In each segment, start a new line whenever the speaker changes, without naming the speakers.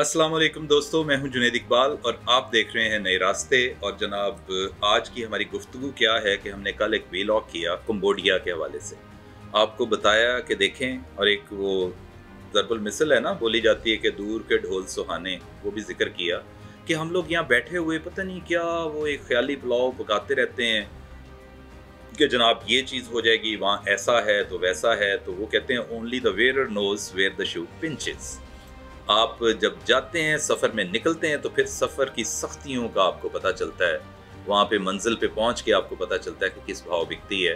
अस्सलाम वालेकुम दोस्तों, मैं हूं जुनैद इकबाल और आप देख रहे हैं नए रास्ते। और जनाब, आज की हमारी गुफ्तगू क्या है कि हमने कल एक वीलॉग किया कंबोडिया के हवाले से। आपको बताया कि देखें, और एक वो ज़रबुल मिसल है ना, बोली जाती है कि दूर के ढोल सुहाने, वो भी जिक्र किया कि हम लोग यहाँ बैठे हुए पता नहीं क्या वो एक ख्याली पुलाव पकाते रहते हैं कि जनाब ये चीज़ हो जाएगी, वहाँ ऐसा है तो वैसा है। तो वो कहते हैं only the wear knows where the shoe pinches. आप जब जाते हैं, सफ़र में निकलते हैं, तो फिर सफ़र की सख्तियों का आपको पता चलता है। वहाँ पे मंजिल पे पहुँच के आपको पता चलता है कि किस भाव बिकती है।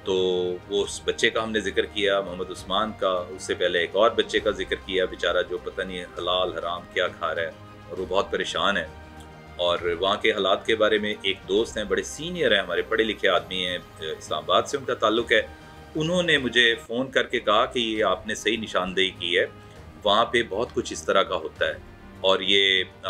तो वो उस बच्चे का हमने जिक्र किया, मोहम्मद उस्मान का। उससे पहले एक और बच्चे का जिक्र किया, बेचारा जो पता नहीं हलाल हराम क्या खा रहा है और वो बहुत परेशान है। और वहाँ के हालात के बारे में एक दोस्त हैं, बड़े सीनियर हैं, हमारे पढ़े लिखे आदमी हैं, इस्लामाबाद से उनका ताल्लुक़ है। उन्होंने मुझे फ़ोन करके कहा कि ये आपने सही निशानदेही की है, वहाँ पे बहुत कुछ इस तरह का होता है। और ये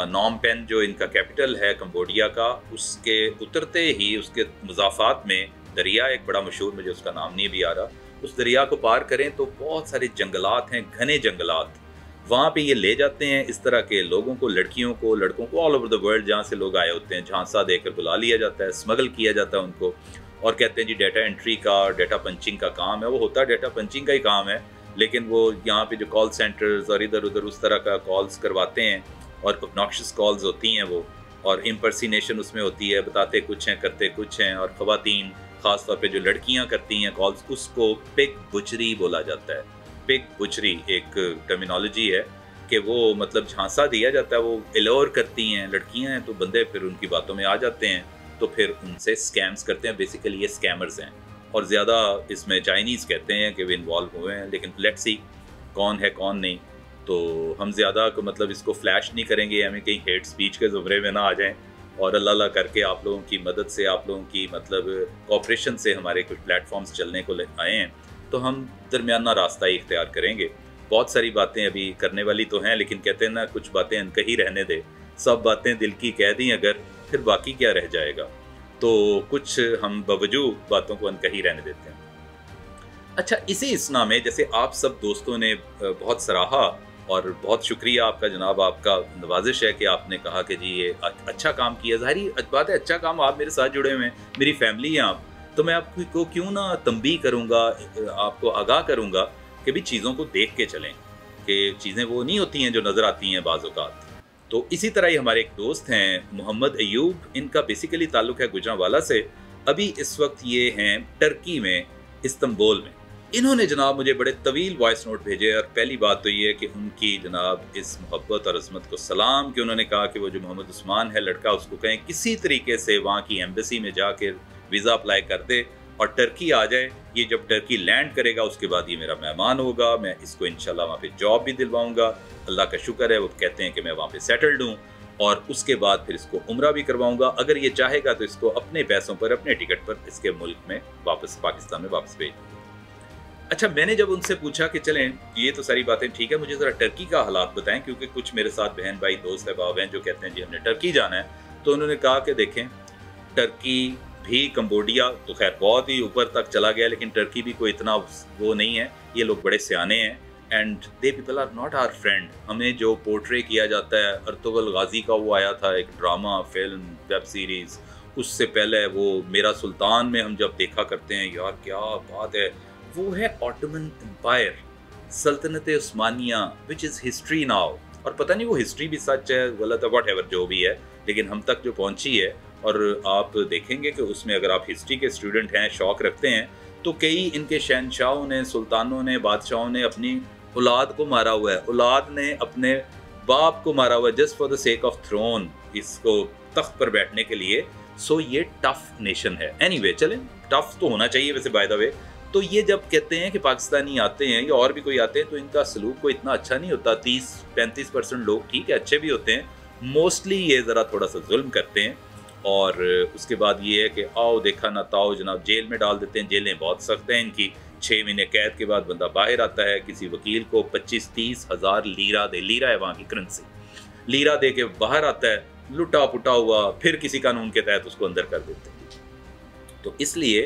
नॉम पेन जो इनका कैपिटल है कंबोडिया का, उसके उतरते ही उसके मुज़ाफ़ात में दरिया एक बड़ा मशहूर, मुझे उसका नाम नहीं भी आ रहा, उस दरिया को पार करें तो बहुत सारे जंगलात हैं, घने जंगलात। वहाँ पे ये ले जाते हैं इस तरह के लोगों को, लड़कियों को, लड़कों को, ऑल ओवर द वर्ल्ड जहाँ से लोग आए होते हैं, झांसा देकर बुला लिया जाता है, स्मगल किया जाता है उनको। और कहते हैं जी डाटा एंट्री का, डाटा पंचिंग का काम है। वो होता है डाटा पंचिंग का ही काम है, लेकिन वो यहाँ पे जो कॉल सेंटर्स और इधर उधर उस तरह का कॉल्स करवाते हैं, और ऑब्नॉक्शियस कॉल्स होती हैं वो, और इम्पर्सिनेशन उसमें होती है, बताते कुछ हैं करते कुछ हैं। और ख़वातीन ख़ास तौर पे जो लड़कियाँ करती हैं कॉल्स, उसको पिग बुचरी बोला जाता है। पिग बुचरी एक टर्मिनोलॉजी है कि वो मतलब झांसा दिया जाता है, वो एलोर करती हैं, लड़कियाँ हैं तो बंदे फिर उनकी बातों में आ जाते हैं, तो फिर उनसे स्कैम्स करते हैं। बेसिकली ये स्कैमर्स हैं, और ज़्यादा इसमें चाइनीज़ कहते हैं कि वे इन्वॉल्व हुए हैं, लेकिन लेट्स सी कौन है कौन नहीं। तो हम ज़्यादा को मतलब इसको फ्लैश नहीं करेंगे, हमें कहीं हेट स्पीच के ज़ुमरे में ना आ जाएं। और अल्लाह अल्लाह करके आप लोगों की मदद से, आप लोगों की मतलब कोऑपरेशन से हमारे कुछ प्लेटफॉर्म्स चलने को आए हैं, तो हम दरमियाना रास्ता ही इख्तियार करेंगे। बहुत सारी बातें अभी करने वाली तो हैं, लेकिन कहते हैं ना, कुछ बातें अनकही रहने दे, सब बातें दिल की कह दी अगर, फिर बाकी क्या रह जाएगा। तो कुछ हम बावजूद बातों को अनकही रहने देते हैं। अच्छा, इसी इसना में जैसे आप सब दोस्तों ने बहुत सराहा, और बहुत शुक्रिया आपका जनाब, आपका नवाजिश है कि आपने कहा कि जी ये अच्छा काम किया। ज़ाहिरी बात है, अच्छा काम, आप मेरे साथ जुड़े हुए हैं, मेरी फैमिली है आप, तो मैं आपको क्यों ना तंबीह करूँगा, आपको आगाह करूँगा कि भी चीज़ों को देख के चलें, कि चीज़ें वो नहीं होती हैं जो नज़र आती हैं बाज़ औक़ात। तो इसी तरह ही हमारे एक दोस्त हैं मोहम्मद अयूब, इनका बेसिकली ताल्लुक़ है गुजरांवाला से। अभी इस वक्त ये हैं टर्की में, इस्तांबुल में। इन्होंने जनाब मुझे बड़े तवील वॉइस नोट भेजे, और पहली बात तो ये है कि उनकी जनाब इस मोहब्बत और अज़मत को सलाम, कि उन्होंने कहा कि वो जो मोहम्मद उस्मान है लड़का, उसको कहें किसी तरीके से वहाँ की एम्बेसी में जाकर वीज़ा अप्लाई कर दे और टर्की आ जाए। ये जब टर्की लैंड करेगा उसके बाद ये मेरा मेहमान होगा, मैं इसको इंशाल्लाह वहाँ पे जॉब भी दिलवाऊंगा। अल्लाह का शुक्र है, वो कहते हैं कि मैं वहाँ पे सेटल्ड हूँ, और उसके बाद फिर इसको उम्रा भी करवाऊंगा। अगर ये चाहेगा तो इसको अपने पैसों पर, अपने टिकट पर इसके मुल्क में वापस, पाकिस्तान में वापस भेज दूँगा। अच्छा, मैंने जब उनसे पूछा कि चलें ये तो सारी बातें ठीक है, मुझे ज़रा टर्की का हालात बताएं, क्योंकि कुछ मेरे साथ बहन भाई दोस्त अहबाब हैं जो कहते हैं जी हमने टर्की जाना है। तो उन्होंने कहा कि देखें, टर्की भी, कंबोडिया तो खैर बहुत ही ऊपर तक चला गया, लेकिन टर्की भी कोई इतना वो नहीं है। ये लोग बड़े सियाने हैं, and they people are not our friend. हमें जो पोर्ट्रे किया जाता है, अर्तुगरुल गाजी का वो आया था एक ड्रामा, फिल्म, वेब सीरीज़, उससे पहले वो मेरा सुल्तान में हम जब देखा करते हैं, यार क्या बात है, वो है ऑटोमन एम्पायर, सल्तनत उस्मानिया, विच इज़ हिस्ट्री नाउ। और पता नहीं वो हिस्ट्री भी सच है गलत है, वट एवर जो भी है, लेकिन हम तक जो पहुंची है। और आप देखेंगे कि उसमें अगर आप हिस्ट्री के स्टूडेंट हैं, शौक़ रखते हैं, तो कई इनके शहनशाहों ने, सुल्तानों ने, बादशाहों ने अपनी औलाद को मारा हुआ है, औलाद ने अपने बाप को मारा हुआ है, just for the sake of throne, इसको तख्त पर बैठने के लिए। सो ये टफ नेशन है। एनीवे, चलें, टफ तो होना चाहिए वैसे बाय द वे। तो ये जब कहते हैं कि पाकिस्तानी आते हैं या और भी कोई आते हैं, तो इनका सलूक कोई इतना अच्छा नहीं होता। 30-35% लोग ठीक है, अच्छे भी होते हैं, मोस्टली ये ज़रा थोड़ा सा जुल्म करते हैं। और उसके बाद ये है कि आओ देखा ना ताओ जनाब, जेल में डाल देते हैं। जेलें बहुत सख्त हैं इनकी, 6 महीने कैद के बाद बंदा बाहर आता है। किसी वकील को 25-30 हज़ार लीरा दे, लीरा है वहाँ की करेंसी, लीरा दे के बाहर आता है, लुटा पुटा हुआ, फिर किसी कानून के तहत उसको अंदर कर देते हैं। तो इसलिए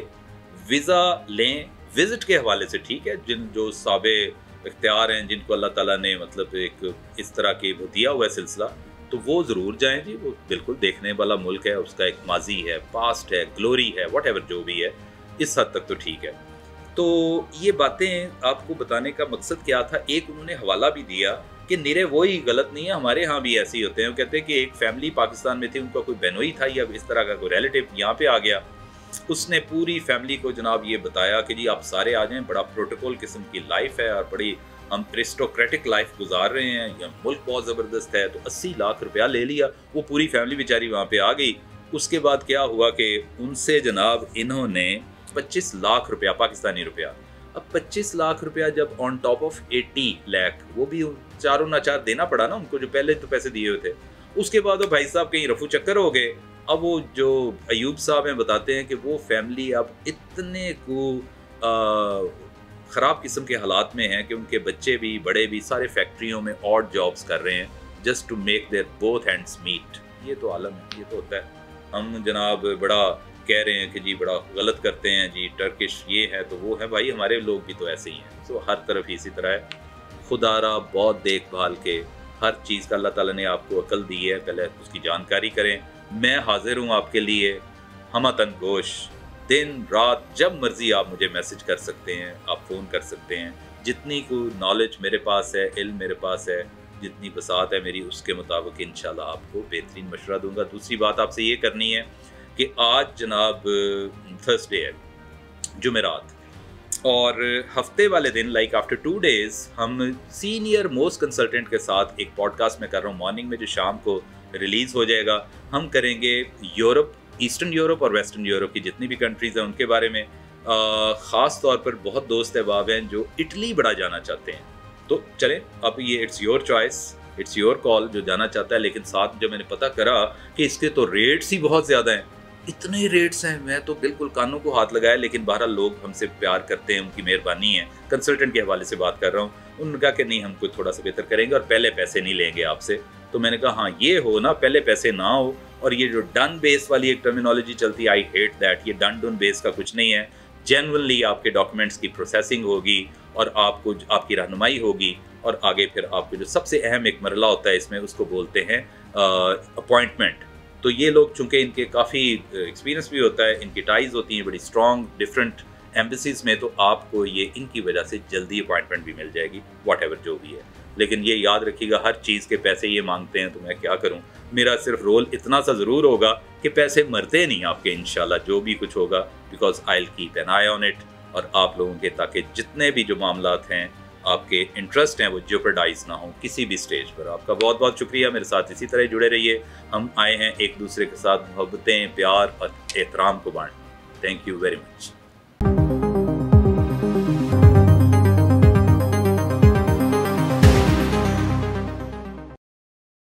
वीज़ा लें, विज़िट के हवाले से ठीक है, जिन जो साबे इख्तियार हैं, जिनको अल्लाह ताला ने मतलब एक इस तरह के वो दिया हुआ है सिलसिला, तो वो ज़रूर जाएं जी। वो बिल्कुल देखने वाला मुल्क है, उसका एक माजी है, पास्ट है, ग्लोरी है, वट एवर जो भी है, इस हद तक तो ठीक है। तो ये बातें आपको बताने का मकसद क्या था, एक उन्होंने हवाला भी दिया कि निरे वही गलत नहीं है, हमारे यहाँ भी ऐसे ही होते हैं। वो कहते हैं कि एक फैमिली पाकिस्तान में थी, उनका कोई बहनोई था या इस तरह का कोई रिलेटिव यहाँ पे आ गया, उसने पूरी फैमिली को जनाब ये बताया कि जी आप सारे आ जाएं, बड़ा प्रोटोकॉल किस्म की लाइफ है और बड़ी हम अरिस्टोक्रेटिक लाइफ गुजार रहे हैं, या मुल्क बहुत ज़बरदस्त है। तो 80 लाख रुपया ले लिया, वो पूरी फैमिली बेचारी वहाँ पे आ गई। उसके बाद क्या हुआ कि उनसे जनाब इन्होंने 25 लाख रुपया पाकिस्तानी रुपया, अब 25 लाख रुपया जब ऑन टॉप ऑफ 80 लाख, वो भी चारों नाचार देना पड़ा ना उनको, जो पहले तो पैसे दिए हुए थे। उसके बाद वो भाई साहब कहीं रफू चक्कर हो गए। अब वो जो अयूब साहब हैं बताते हैं कि वो फैमिली अब इतने को ख़राब किस्म के हालात में हैं कि उनके बच्चे भी बड़े भी सारे फैक्ट्रियों में ऑड जॉब्स कर रहे हैं just to make their both hands meet. ये तो आलम है, ये तो होता है। हम जनाब बड़ा कह रहे हैं कि जी बड़ा गलत करते हैं जी, टर्किश ये है तो वो है, भाई हमारे लोग भी तो ऐसे ही हैं। तो हर तरफ इसी तरह है। खुदारा बहुत देखभाल के हर चीज़ का अल्लाह ताला ने आपको अकल दी है, पहले उसकी जानकारी करें। मैं हाजिर हूँ आपके लिए हमतन गोश, दिन रात जब मर्ज़ी आप मुझे मैसेज कर सकते हैं, आप फ़ोन कर सकते हैं। जितनी को नॉलेज मेरे पास है, इल्म मेरे पास है, जितनी बसात है मेरी, उसके मुताबिक इंशाल्लाह आपको बेहतरीन मशवरा दूंगा। दूसरी बात आपसे ये करनी है कि आज जनाब थर्सडे है, जुमेरात, और हफ्ते वाले दिन लाइक आफ्टर 2 days हम सीनियर मोस्ट कंसल्टेंट के साथ एक पॉडकास्ट में कर रहा हूँ मॉर्निंग में, जो शाम को रिलीज़ हो जाएगा। हम करेंगे यूरोप, ईस्टर्न यूरोप और वेस्टर्न यूरोप की जितनी भी कंट्रीज़ हैं उनके बारे में। ख़ास तौर पर बहुत दोस्त अहबाब हैं जो इटली बड़ा जाना चाहते हैं। तो चलें, अब ये it's your choice, it's your call जो जाना चाहता है। लेकिन साथ जब मैंने पता करा कि इसके तो रेट्स ही बहुत ज़्यादा हैं, इतने रेट्स हैं, मैं तो बिल्कुल कानों को हाथ लगाया। लेकिन बहरहाल लोग हमसे प्यार करते हैं, उनकी मेहरबानी है। कंसल्टेंट के हवाले से बात कर रहा हूँ, उन्होंने कहा कि नहीं हम कुछ थोड़ा सा बेहतर करेंगे और पहले पैसे नहीं लेंगे आपसे। तो मैंने कहा हाँ ये हो ना, पहले पैसे ना हो। और ये जो डन बेस वाली एक टर्मिनोलॉजी चलती है, आई हेट दैट। ये डन डन बेस का कुछ नहीं है। जेन्युइनली आपके डॉक्यूमेंट्स की प्रोसेसिंग होगी और आपको आपकी रहनुमाई होगी, और आगे फिर आपको जो सबसे अहम एक मरला होता है इसमें, उसको बोलते हैं अपॉइंटमेंट। तो ये लोग चूँकि इनके काफ़ी एक्सपीरियंस भी होता है, इनकी टाइज होती हैं बड़ी स्ट्रॉन्ग डिफरेंट एम्बेसीज में, तो आपको ये इनकी वजह से जल्दी अपॉइंटमेंट भी मिल जाएगी, वॉट एवर जो भी है। लेकिन ये याद रखिएगा, हर चीज़ के पैसे ये मांगते हैं तो मैं क्या करूं। मेरा सिर्फ रोल इतना सा ज़रूर होगा कि पैसे मरते नहीं आपके इंशाल्लाह, जो भी कुछ होगा, because I will keep an I on it. और आप लोगों के, ताकि जितने भी जो मामलात हैं, आपके इंटरेस्ट हैं, वो जेपरडाइज ना हो किसी भी स्टेज पर। आपका बहुत बहुत शुक्रिया, मेरे साथ इसी तरह जुड़े रहिए। हम आए हैं एक दूसरे के साथ मोहब्बतें, प्यार और एहतराम को बांटने। Thank you very much.